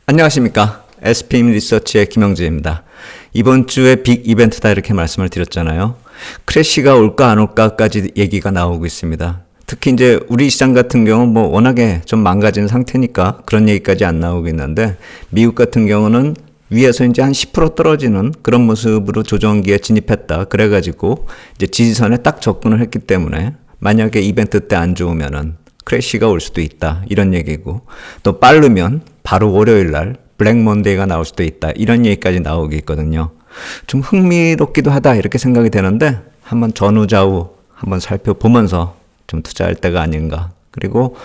안녕하십니까. SPM 리서치의 김영재입니다. 이번 주에 빅 이벤트다 이렇게 말씀을 드렸잖아요. 크래시가 올까 안 올까까지 얘기가 나오고 있습니다. 특히 이제 우리 시장 같은 경우는 뭐 워낙에 좀 망가진 상태니까 그런 얘기까지 안 나오고 있는데, 미국 같은 경우는 위에서 이제 한 10% 떨어지는 그런 모습으로 조정기에 진입했다. 그래가지고 이제 지지선에 딱 접근을 했기 때문에 만약에 이벤트 때 안 좋으면은 크래시가 올 수도 있다. 이런 얘기고, 또 빠르면 바로 월요일 날 블랙 먼데이가 나올 수도 있다. 이런 얘기까지 나오고 있거든요. 좀 흥미롭기도 하다 이렇게 생각이 되는데, 한번 전후좌우 한번 살펴보면서 좀 투자할 때가 아닌가. 그리고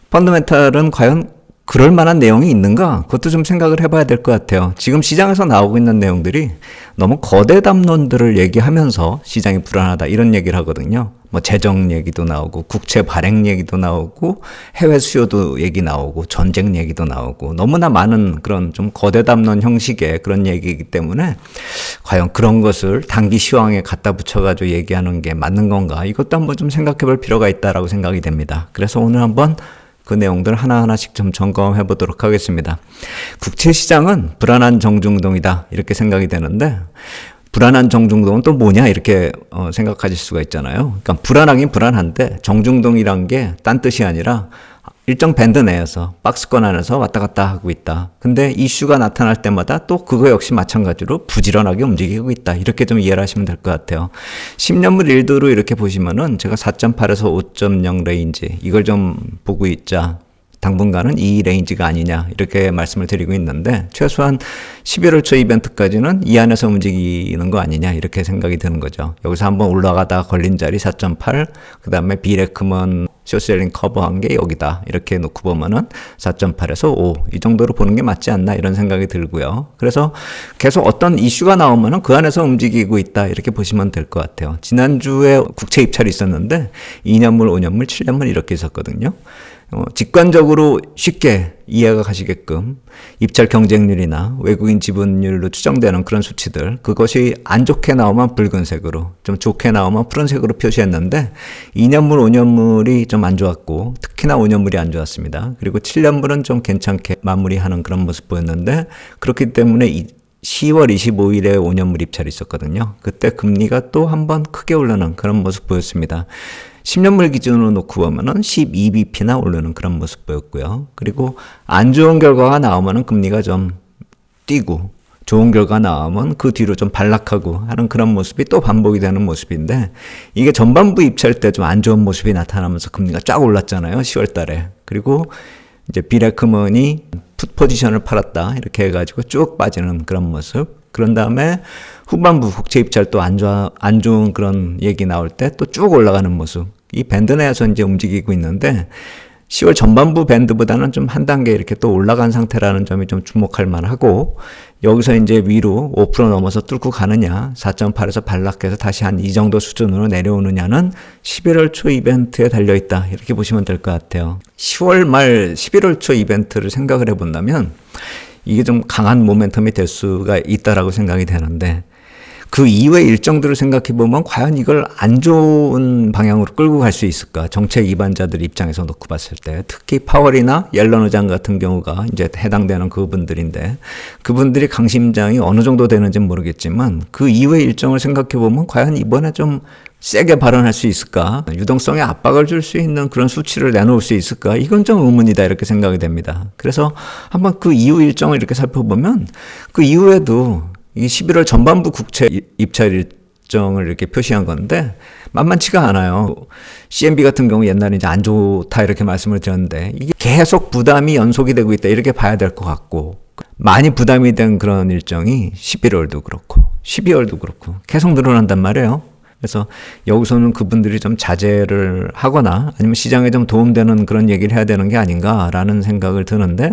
펀더멘탈은 과연 그럴 만한 내용이 있는가? 그것도 좀 생각을 해봐야 될 것 같아요. 지금 시장에서 나오고 있는 내용들이 너무 거대 담론들을 얘기하면서 시장이 불안하다 이런 얘기를 하거든요. 뭐 재정 얘기도 나오고 국채 발행 얘기도 나오고 해외 수요도 얘기 나오고 전쟁 얘기도 나오고 너무나 많은 그런 좀 거대 담론 형식의 그런 얘기이기 때문에 과연 그런 것을 단기 시황에 갖다 붙여가지고 얘기하는 게 맞는 건가? 이것도 한번 좀 생각해 볼 필요가 있다라고 생각이 됩니다. 그래서 오늘 한번 그 내용들 하나하나씩 좀 점검해 보도록 하겠습니다. 국채 시장은 불안한 정중동이다 이렇게 생각이 되는데, 불안한 정중동은 또 뭐냐 이렇게 생각하실 수가 있잖아요. 그러니까 불안하긴 불안한데 정중동이란 게 딴 뜻이 아니라 일정 밴드 내에서 박스권 안에서 왔다 갔다 하고 있다. 근데 이슈가 나타날 때마다 또 그거 역시 마찬가지로 부지런하게 움직이고 있다. 이렇게 좀 이해를 하시면 될 것 같아요. 10년물 1도로 이렇게 보시면은 제가 4.8에서 5.0 레인지 이걸 좀 보고 있자. 당분간은 이 레인지가 아니냐 이렇게 말씀을 드리고 있는데, 최소한 11월 초 이벤트까지는 이 안에서 움직이는 거 아니냐 이렇게 생각이 드는 거죠. 여기서 한번 올라가다 걸린 자리 4.8, 그 다음에 비레크먼 쇼셀링 커버한 게 여기다 이렇게 놓고 보면은 4.8에서 5 이 정도로 보는 게 맞지 않나 이런 생각이 들고요. 그래서 계속 어떤 이슈가 나오면은 그 안에서 움직이고 있다 이렇게 보시면 될 것 같아요. 지난주에 국채 입찰이 있었는데 2년물, 5년물, 7년물 이렇게 있었거든요. 직관적으로 쉽게 이해가 가시게끔 입찰 경쟁률이나 외국인 지분율로 추정되는 그런 수치들, 그것이 안 좋게 나오면 붉은색으로, 좀 좋게 나오면 푸른색으로 표시했는데 2년물, 5년물이 좀 안 좋았고 특히나 5년물이 안 좋았습니다. 그리고 7년물은 좀 괜찮게 마무리하는 그런 모습 보였는데, 그렇기 때문에 10월 25일에 5년물 입찰이 있었거든요. 그때 금리가 또 한번 크게 오르는 그런 모습 보였습니다. 10년물 기준으로 놓고 보면은 12bp나 오르는 그런 모습 보였고요. 그리고 안 좋은 결과가 나오면은 금리가 좀 뛰고, 좋은 결과 나오면 그 뒤로 좀 반락하고 하는 그런 모습이 또 반복이 되는 모습인데, 이게 전반부 입찰 때 좀 안 좋은 모습이 나타나면서 금리가 쫙 올랐잖아요. 10월 달에. 그리고 이제 비레크먼이 풋 포지션을 팔았다 이렇게 해가지고 쭉 빠지는 그런 모습. 그런 다음에 후반부 국채 입찰 또 안 좋은 그런 얘기 나올 때 또 쭉 올라가는 모습. 이 밴드 내에서 이제 움직이고 있는데, 10월 전반부 밴드보다는 좀 한 단계 이렇게 또 올라간 상태라는 점이 좀 주목할 만하고, 여기서 이제 위로 5% 넘어서 뚫고 가느냐, 4.8에서 반락해서 다시 한 이 정도 수준으로 내려오느냐는 11월 초 이벤트에 달려있다 이렇게 보시면 될 것 같아요. 10월 말 11월 초 이벤트를 생각을 해본다면 이게 좀 강한 모멘텀이 될 수가 있다라고 생각이 되는데, 그 이후의 일정들을 생각해보면 과연 이걸 안 좋은 방향으로 끌고 갈 수 있을까? 정책 위반자들 입장에서 놓고 봤을 때, 특히 파월이나 옐런 의장 같은 경우가 이제 해당되는 그분들인데, 그분들이 강심장이 어느 정도 되는지는 모르겠지만 그 이후의 일정을 생각해보면 과연 이번에 좀 세게 발언할 수 있을까? 유동성에 압박을 줄 수 있는 그런 수치를 내놓을 수 있을까? 이건 좀 의문이다 이렇게 생각이 됩니다. 그래서 한번 그 이후 일정을 이렇게 살펴보면, 그 이후에도 이 11월 전반부 국채 입찰 일정을 이렇게 표시한 건데 만만치가 않아요. CMB 같은 경우 옛날에 이제 안 좋다 이렇게 말씀을 드렸는데, 이게 계속 부담이 연속이 되고 있다 이렇게 봐야 될 것 같고, 많이 부담이 된 그런 일정이 11월도 그렇고 12월도 그렇고 계속 늘어난단 말이에요. 그래서 여기서는 그분들이 좀 자제를 하거나 아니면 시장에 좀 도움되는 그런 얘기를 해야 되는 게 아닌가라는 생각을 드는데,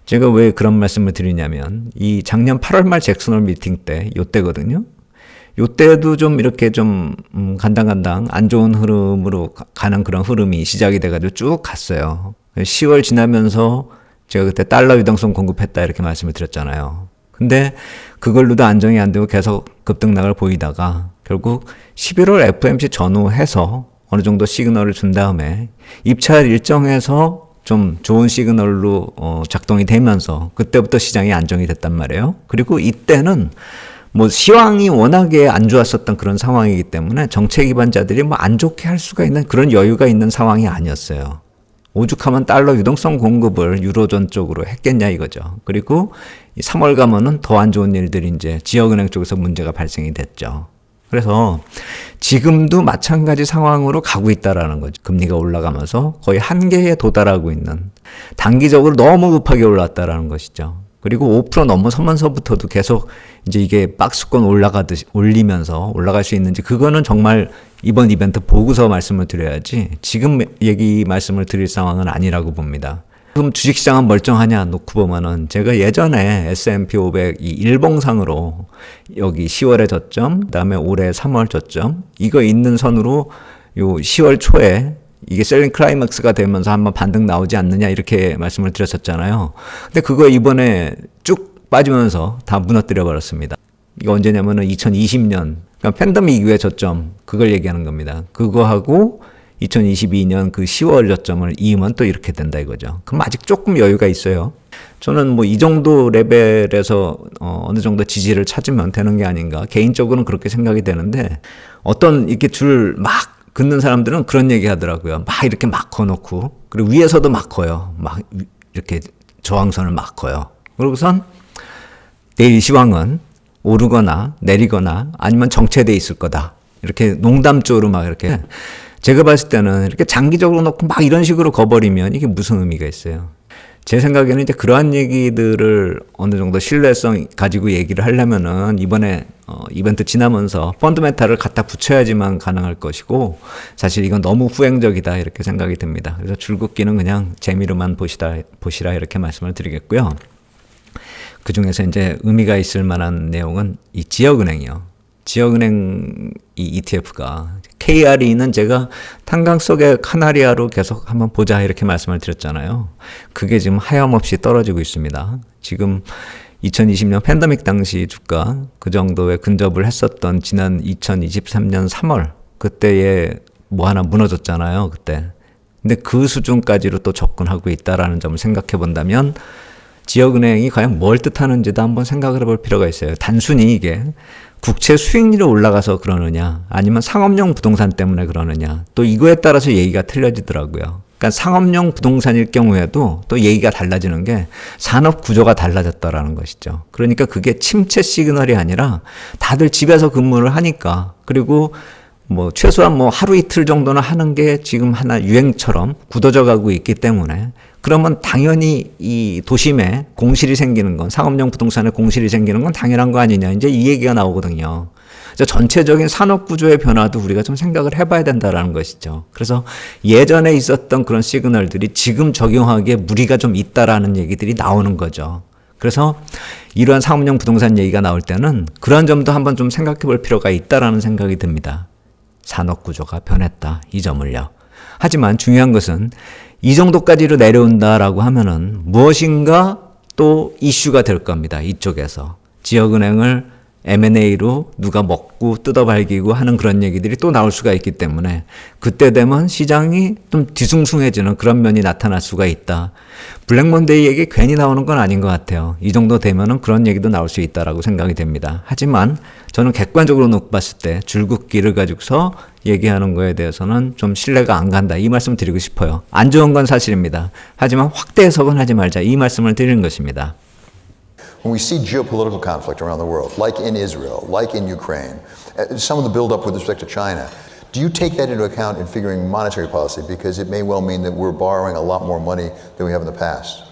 제가 왜 그런 말씀을 드리냐면, 이 작년 8월 말 잭슨홀 미팅 때 요때거든요. 요때도 좀 이렇게 좀 간당간당 안 좋은 흐름으로 가는 그런 흐름이 시작이 돼가지고 쭉 갔어요. 10월 지나면서 제가 그때 달러 유동성 공급했다 이렇게 말씀을 드렸잖아요. 근데 그걸로도 안정이 안 되고 계속 급등락을 보이다가 결국 11월 FOMC 전후해서 어느 정도 시그널을 준 다음에 입찰 일정에서 좀 좋은 시그널로 작동이 되면서 그때부터 시장이 안정이 됐단 말이에요. 그리고 이때는 뭐 시황이 워낙에 안 좋았었던 그런 상황이기 때문에 정책 기반자들이 뭐 안 좋게 할 수가 있는 그런 여유가 있는 상황이 아니었어요. 오죽하면 달러 유동성 공급을 유로존 쪽으로 했겠냐 이거죠. 그리고 3월 가면은 더 안 좋은 일들이 이제 지역은행 쪽에서 문제가 발생이 됐죠. 그래서 지금도 마찬가지 상황으로 가고 있다라는 거죠. 금리가 올라가면서 거의 한계에 도달하고 있는, 단기적으로 너무 급하게 올랐다라는 것이죠. 그리고 5% 넘어서면서부터도 계속 이제 이게 박스권 올리면서 올라갈 수 있는지, 그거는 정말 이번 이벤트 보고서 말씀을 드려야지 지금 얘기 말씀을 드릴 상황은 아니라고 봅니다. 그럼 주식시장은 멀쩡하냐 놓고 보면은, 제가 예전에 S&P 500 이 일봉상으로 여기 10월에 저점, 그다음에 올해 3월 저점, 이거 있는 선으로 요 10월 초에 이게 셀링 클라이맥스가 되면서 한번 반등 나오지 않느냐 이렇게 말씀을 드렸었잖아요. 근데 그거 이번에 쭉 빠지면서 다 무너뜨려 버렸습니다. 이거 언제냐면은 2020년, 그러니까 팬데믹 이후의 저점, 그걸 얘기하는 겁니다. 그거하고 2022년 그 10월 저점을 이으면 또 이렇게 된다 이거죠. 그럼 아직 조금 여유가 있어요. 저는 뭐 이 정도 레벨에서 어느 정도 지지를 찾으면 되는 게 아닌가, 개인적으로는 그렇게 생각이 되는데, 어떤 이렇게 줄 막 긋는 사람들은 그런 얘기 하더라고요. 막 이렇게 막 커놓고, 그리고 위에서도 막 커요. 막 이렇게 저항선을 막 커요. 그러고선 내일 시황은 오르거나 내리거나 아니면 정체돼 있을 거다, 이렇게 농담조로 막 이렇게. 제가 봤을 때는 이렇게 장기적으로 놓고 막 이런 식으로 거버리면 이게 무슨 의미가 있어요. 제 생각에는 이제 그러한 얘기들을 어느 정도 신뢰성 가지고 얘기를 하려면은 이번에 이벤트 지나면서 펀드멘탈을 갖다 붙여야지만 가능할 것이고, 사실 이건 너무 후행적이다 이렇게 생각이 듭니다. 그래서 줄긋기는 그냥 재미로만 보시라 이렇게 말씀을 드리겠고요. 그 중에서 이제 의미가 있을 만한 내용은 이 지역은행이요. 지역은행 이 ETF가 KRE는 제가 탄광 속의 카나리아로 계속 한번 보자 이렇게 말씀을 드렸잖아요. 그게 지금 하염없이 떨어지고 있습니다. 지금 2020년 팬데믹 당시 주가 그 정도에 근접을 했었던 지난 2023년 3월 그때에 뭐 하나 무너졌잖아요, 그때. 근데 그 수준까지로 또 접근하고 있다라는 점을 생각해 본다면 지역은행이 과연 뭘 뜻하는지도 한번 생각을 해볼 필요가 있어요. 단순히 이게 국채 수익률이 올라가서 그러느냐, 아니면 상업용 부동산 때문에 그러느냐, 또 이거에 따라서 얘기가 틀려지더라고요. 그러니까 상업용 부동산일 경우에도 또 얘기가 달라지는 게 산업 구조가 달라졌다라는 것이죠. 그러니까 그게 침체 시그널이 아니라 다들 집에서 근무를 하니까, 그리고 뭐 최소한 뭐 하루 이틀 정도는 하는 게 지금 하나 유행처럼 굳어져 가고 있기 때문에, 그러면 당연히 이 도심에 공실이 생기는 건, 상업용 부동산에 공실이 생기는 건 당연한 거 아니냐, 이제 이 얘기가 나오거든요. 그래서 전체적인 산업 구조의 변화도 우리가 좀 생각을 해봐야 된다라는 것이죠. 그래서 예전에 있었던 그런 시그널들이 지금 적용하기에 무리가 좀 있다라는 얘기들이 나오는 거죠. 그래서 이러한 상업용 부동산 얘기가 나올 때는 그런 점도 한번 좀 생각해 볼 필요가 있다라는 생각이 듭니다. 산업 구조가 변했다, 이 점을요. 하지만 중요한 것은 이 정도까지로 내려온다라고 하면은 무엇인가 또 이슈가 될 겁니다. 이쪽에서 지역은행을 M&A로 누가 먹고 뜯어발기고 하는 그런 얘기들이 또 나올 수가 있기 때문에, 그때 되면 시장이 좀 뒤숭숭해지는 그런 면이 나타날 수가 있다. 블랙먼데이 얘기 괜히 나오는 건 아닌 것 같아요. 이 정도 되면은 그런 얘기도 나올 수 있다라고 생각이 됩니다. 하지만 저는 객관적으로 놓고 봤을 때 줄긋기를 가지고서 얘기하는 거에 대해서는 좀 신뢰가 안 간다, 이 말씀 드리고 싶어요. 안 좋은 건 사실입니다. 하지만 확대 해석은 하지 말자, 이 말씀을 드리는 것입니다. When we see geopolitical conflict around the world, like in Israel, like in Ukraine, some of the buildup with respect to China, do you take that into account in figuring monetary policy? Because it may well mean that we're borrowing a lot more money than we have in the past.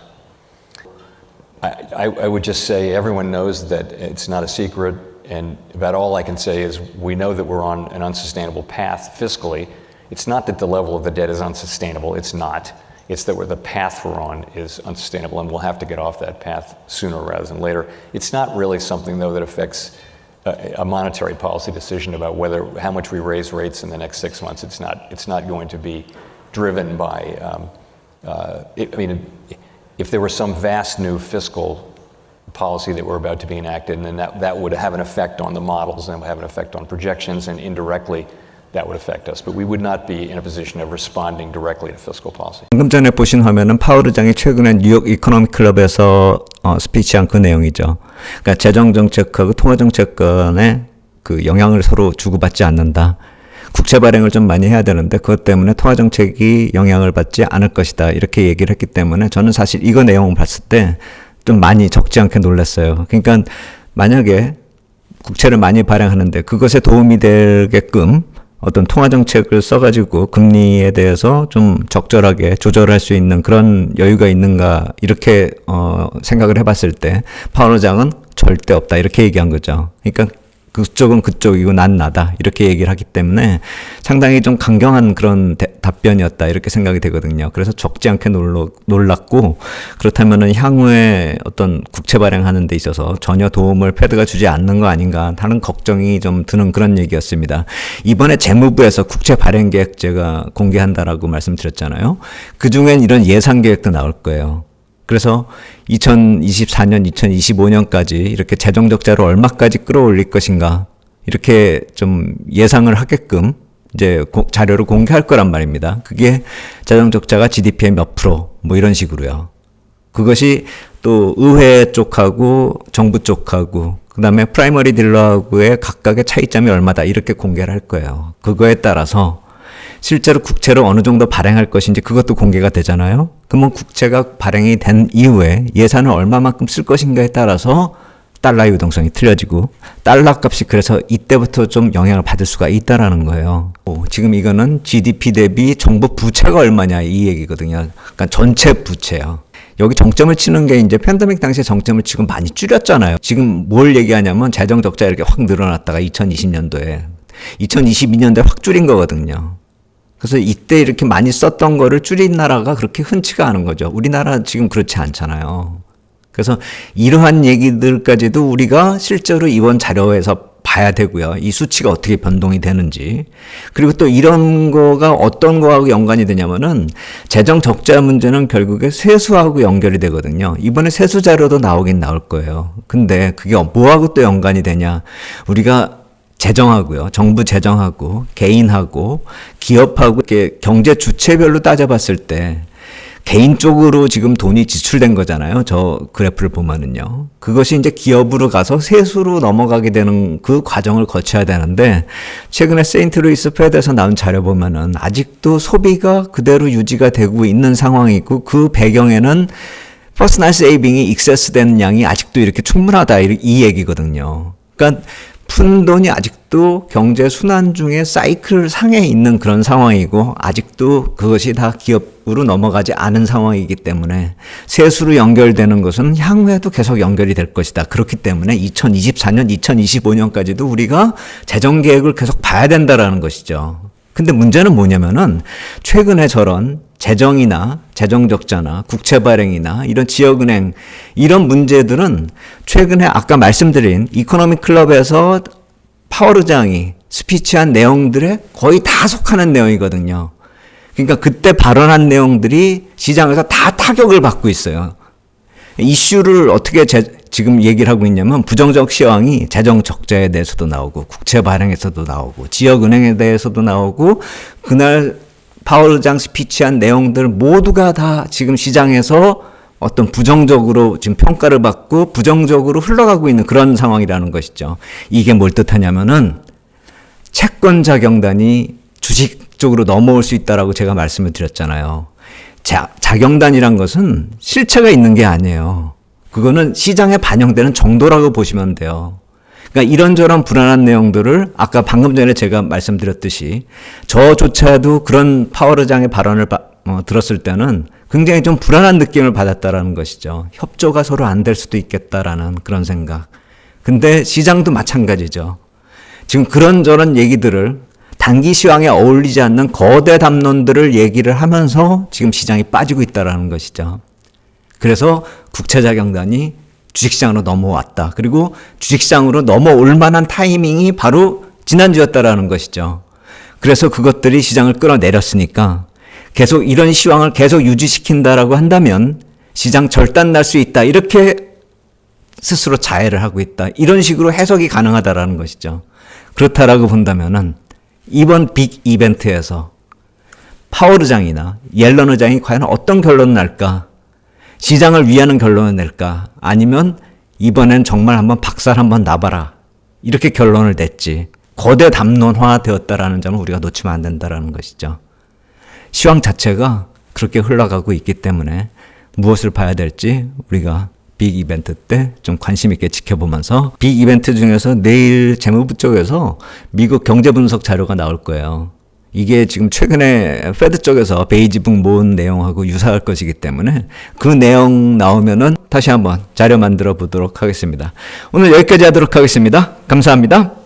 I would just say everyone knows that it's not a secret, and about all I can say is we know that we're on an unsustainable path fiscally. It's not that the level of the debt is unsustainable, it's not. It's that the path we're on is unsustainable, and we'll have to get off that path sooner rather than later. It's not really something, though, that affects a monetary policy decision about how much we raise rates in the next 6 months. It's not going to be driven by. If there were some vast new fiscal policy that were about to be enacted, and then that would have an effect on the models and would have an effect on projections, and indirectly that would affect us. But we would not be in a position of responding directly to fiscal policy. 방금 전에 보신 화면은 파월 의장이 최근에 뉴욕 이코노믹 클럽에서 스피치한 그 내용이죠. 그러니까 재정 정책하고 통화 정책 간에 그 영향을 서로 주고받지 않는다. 국채 발행을 좀 많이 해야 되는데 그것 때문에 통화 정책이 영향을 받지 않을 것이다. 이렇게 얘기를 했기 때문에 저는 사실 이거 내용을 봤을 때 좀 많이 적지 않게 놀랐어요. 그러니까 만약에 국채를 많이 발행하는데 그것에 도움이 되게끔 어떤 통화 정책을 써가지고 금리에 대해서 좀 적절하게 조절할 수 있는 그런 여유가 있는가 이렇게 생각을 해봤을 때 파월 의장은 절대 없다 이렇게 얘기한 거죠. 그러니까 그쪽은 그쪽이고 난 나다 이렇게 얘기를 하기 때문에 상당히 좀 강경한 그런 답변이었다 이렇게 생각이 되거든요. 그래서 적지 않게 놀랐고 그렇다면은 향후에 어떤 국채 발행하는 데 있어서 전혀 도움을 패드가 주지 않는 거 아닌가 하는 걱정이 좀 드는 그런 얘기였습니다. 이번에 재무부에서 국채 발행 계획 제가 공개한다라고 말씀드렸잖아요. 그중엔 이런 예산 계획도 나올 거예요. 그래서 2024년, 2025년까지 이렇게 재정 적자를 얼마까지 끌어올릴 것인가 이렇게 좀 예상을 하게끔 이제 자료를 공개할 거란 말입니다. 그게 재정 적자가 GDP의 몇 프로 뭐 이런 식으로요. 그것이 또 의회 쪽하고 정부 쪽하고 그다음에 프라이머리 딜러하고의 각각의 차이점이 얼마다 이렇게 공개를 할 거예요. 그거에 따라서 실제로 국채를 어느 정도 발행할 것인지 그것도 공개가 되잖아요. 그러면 국채가 발행이 된 이후에 예산을 얼마만큼 쓸 것인가에 따라서 달러의 유동성이 틀려지고 달러 값이 그래서 이때부터 좀 영향을 받을 수가 있다라는 거예요. 지금 이거는 GDP 대비 정부 부채가 얼마냐 이 얘기거든요. 그러니까 전체 부채요. 여기 정점을 치는 게 이제 팬데믹 당시에 정점을 치고 많이 줄였잖아요. 지금 뭘 얘기하냐면 재정 적자 이렇게 확 늘어났다가 2020년도에 2022년도에 확 줄인 거거든요. 그래서 이때 이렇게 많이 썼던 거를 줄인 나라가 그렇게 흔치가 않은 거죠. 우리나라 지금 그렇지 않잖아요. 그래서 이러한 얘기들까지도 우리가 실제로 이번 자료에서 봐야 되고요. 이 수치가 어떻게 변동이 되는지. 그리고 또 이런 거가 어떤 거하고 연관이 되냐면은 재정 적자 문제는 결국에 세수하고 연결이 되거든요. 이번에 세수 자료도 나오긴 나올 거예요. 근데 그게 뭐하고 또 연관이 되냐. 우리가 재정하고요. 정부 재정하고 개인하고 기업하고 이렇게 경제 주체별로 따져봤을 때 개인 쪽으로 지금 돈이 지출된 거잖아요. 저 그래프를 보면은요. 그것이 이제 기업으로 가서 세수로 넘어가게 되는 그 과정을 거쳐야 되는데 최근에 세인트루이스 패드에서 나온 자료 보면은 아직도 소비가 그대로 유지가 되고 있는 상황이고 그 배경에는 퍼스널 세이빙이 익세스된 양이 아직도 이렇게 충분하다 이 얘기거든요. 그러니까 푼 돈이 아직도 경제 순환 중에 사이클 상에 있는 그런 상황이고 아직도 그것이 다 기업으로 넘어가지 않은 상황이기 때문에 세수로 연결되는 것은 향후에도 계속 연결이 될 것이다. 그렇기 때문에 2024년, 2025년까지도 우리가 재정 계획을 계속 봐야 된다라는 것이죠. 근데 문제는 뭐냐면은 최근에 저런 재정이나 재정적자나 국채 발행이나 이런 지역은행 이런 문제들은 최근에 아까 말씀드린 이코노믹 클럽에서 파월 의장이 스피치한 내용들에 거의 다 속하는 내용이거든요. 그러니까 그때 발언한 내용들이 시장에서 다 타격을 받고 있어요. 이슈를 어떻게 지금 얘기를 하고 있냐면 부정적 시황이 재정 적자에 대해서도 나오고 국채 발행에서도 나오고 지역은행에 대해서도 나오고 그날 파월 의장 스피치한 내용들 모두가 다 지금 시장에서 어떤 부정적으로 지금 평가를 받고 부정적으로 흘러가고 있는 그런 상황이라는 것이죠. 이게 뭘 뜻하냐면은 채권 자경단이 주식 쪽으로 넘어올 수 있다라고 제가 말씀을 드렸잖아요. 자경단이란 것은 실체가 있는 게 아니에요. 그거는 시장에 반영되는 정도라고 보시면 돼요. 그러니까 이런저런 불안한 내용들을 아까 방금 전에 제가 말씀드렸듯이 저조차도 그런 파월 의장의 발언을 들었을 때는 굉장히 좀 불안한 느낌을 받았다라는 것이죠. 협조가 서로 안 될 수도 있겠다라는 그런 생각. 근데 시장도 마찬가지죠. 지금 그런저런 얘기들을 단기 시황에 어울리지 않는 거대 담론들을 얘기를 하면서 지금 시장이 빠지고 있다라는 것이죠. 그래서 국채자경단이 주식시장으로 넘어왔다. 그리고 주식시장으로 넘어올 만한 타이밍이 바로 지난주였다라는 것이죠. 그래서 그것들이 시장을 끌어내렸으니까 계속 이런 시황을 계속 유지시킨다라고 한다면 시장 절단 날 수 있다. 이렇게 스스로 자해를 하고 있다. 이런 식으로 해석이 가능하다라는 것이죠. 그렇다라고 본다면은 이번 빅 이벤트에서 파월 의장이나 옐런 의장이 과연 어떤 결론을 낼까? 시장을 위하는 결론을 낼까? 아니면 이번엔 정말 한번 박살 한번 나봐라. 이렇게 결론을 냈지. 거대 담론화 되었다라는 점을 우리가 놓치면 안 된다라는 것이죠. 시황 자체가 그렇게 흘러가고 있기 때문에 무엇을 봐야 될지 우리가 빅 이벤트 때 좀 관심 있게 지켜보면서 빅 이벤트 중에서 내일 재무부 쪽에서 미국 경제 분석 자료가 나올 거예요. 이게 지금 최근에 페드 쪽에서 베이지북 모은 내용하고 유사할 것이기 때문에 그 내용 나오면은 다시 한번 자료 만들어 보도록 하겠습니다. 오늘 여기까지 하도록 하겠습니다. 감사합니다.